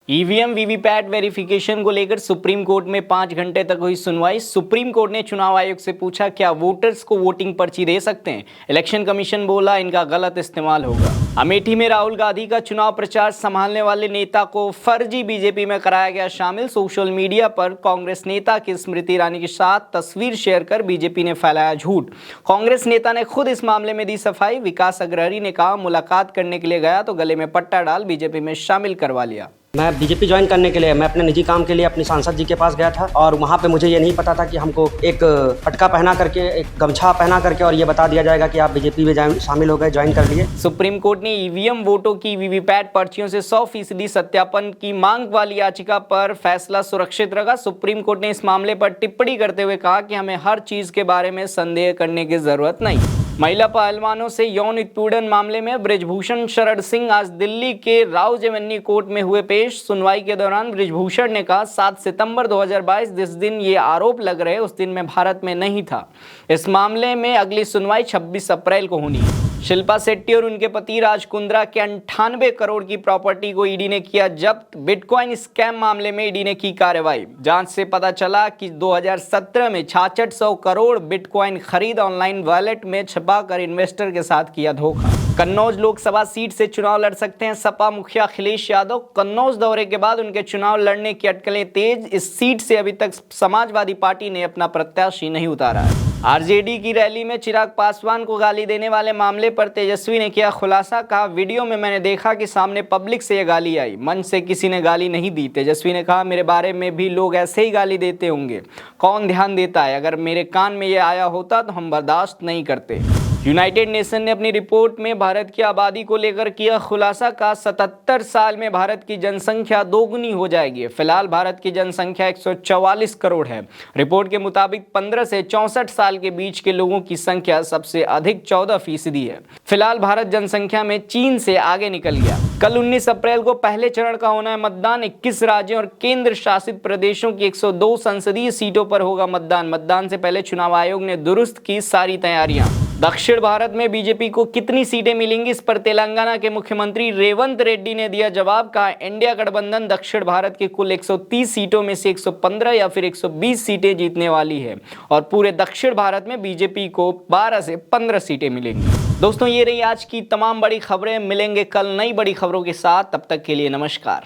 EVM VVPAT verification को लेकर supreme court में 5 घंटे तक हुई सुनवाई। सुप्रीम कोर्ट ने चुनाव आयोग से पूछा क्या वोटर्स को वोटिंग पर्ची दे सकते हैं। इलेक्शन कमीशन बोला इनका गलत इस्तेमाल होगा। अमेठी में राहुल गांधी का चुनाव प्रचार संभालने वाले नेता को फर्जी बीजेपी में कराया गया शामिल। सोशल मीडिया पर कांग्रेस नेता की स्मृति ईरानी के साथ तस्वीर शेयर कर बीजेपी ने फैलाया झूठ। कांग्रेस नेता ने खुद इस मामले में दी सफाई। विकास अग्रहरी ने कहा मुलाकात करने के लिए गया तो गले में पट्टा डाल बीजेपी में शामिल करवा लिया। मैं बीजेपी ज्वाइन करने के लिए मैं अपने निजी काम के लिए अपनी सांसद जी के पास गया था और वहाँ पे मुझे ये नहीं पता था कि हमको एक पटका पहना करके एक गमछा पहना करके और ये बता दिया जाएगा कि आप बीजेपी में शामिल हो गए, ज्वाइन कर लिए। सुप्रीम कोर्ट ने ईवीएम वोटों की वीवीपैट पर्चियों से 100% सत्यापन की मांग वाली याचिका पर फैसला सुरक्षित रखा। सुप्रीम कोर्ट ने इस मामले पर टिप्पणी करते हुए कहा कि हमें हर चीज के बारे में संदेह करने की जरूरत नहीं। महिला पहलवानों से यौन उत्पीड़न मामले में बृजभूषण शरण सिंह आज दिल्ली के राव जेवन्नी कोर्ट में हुए पेश। सुनवाई के दौरान बृजभूषण ने कहा 7 सितंबर 2022 जिस दिन ये आरोप लग रहे उस दिन मैं भारत में नहीं था। इस मामले में अगली सुनवाई 26 अप्रैल को होनी है। शिल्पा शेट्टी और उनके पति राज कुंद्रा के 98 करोड़ की प्रॉपर्टी को ईडी ने किया जब्त। बिटकॉइन स्कैम मामले में ईडी ने की कार्रवाई। जांच से पता चला कि 2017 में 6600 करोड़ बिटकॉइन खरीद ऑनलाइन वॉलेट में छुपाकर इन्वेस्टर के साथ किया धोखा। कन्नौज लोकसभा सीट से चुनाव लड़ सकते हैं सपा मुखिया अखिलेश यादव। कन्नौज दौरे के बाद उनके चुनाव लड़ने की अटकलें तेज। इस सीट से अभी तक समाजवादी पार्टी ने अपना प्रत्याशी नहीं उतारा है। आरजेडी की रैली में चिराग पासवान को गाली देने वाले मामले पर तेजस्वी ने किया खुलासा। कहा वीडियो में मैंने देखा कि सामने पब्लिक से यह गाली आई, मंच से किसी ने गाली नहीं दी। तेजस्वी ने कहा मेरे बारे में भी लोग ऐसे ही गाली देते होंगे, कौन ध्यान देता है। अगर मेरे कान में यह आया होता तो हम बर्दाश्त नहीं करते। यूनाइटेड नेशन ने अपनी रिपोर्ट में भारत की आबादी को लेकर किया खुलासा। का 77 साल में भारत की जनसंख्या दोगुनी हो जाएगी। फिलहाल भारत की जनसंख्या 144 करोड़ है। रिपोर्ट के मुताबिक 15 से 64 साल के बीच के लोगों की संख्या सबसे अधिक 14% है। फिलहाल भारत जनसंख्या में चीन से आगे निकल गया। कल 19 अप्रैल को पहले चरण का होना है मतदान। 21 राज्यों और केंद्र शासित प्रदेशों की 102 संसदीय सीटों पर होगा मतदान। मतदान से पहले चुनाव आयोग ने दुरुस्त की सारी तैयारियां। दक्षिण भारत में बीजेपी को कितनी सीटें मिलेंगी, इस पर तेलंगाना के मुख्यमंत्री रेवंत रेड्डी ने दिया जवाब। कहा इंडिया गठबंधन दक्षिण भारत के कुल 130 सीटों में से 115 या फिर 120 सीटें जीतने वाली है और पूरे दक्षिण भारत में बीजेपी को 12 से 15 सीटें मिलेंगी। दोस्तों ये रही आज की तमाम बड़ी खबरें। मिलेंगे कल नई बड़ी खबरों के साथ, तब तक के लिए नमस्कार।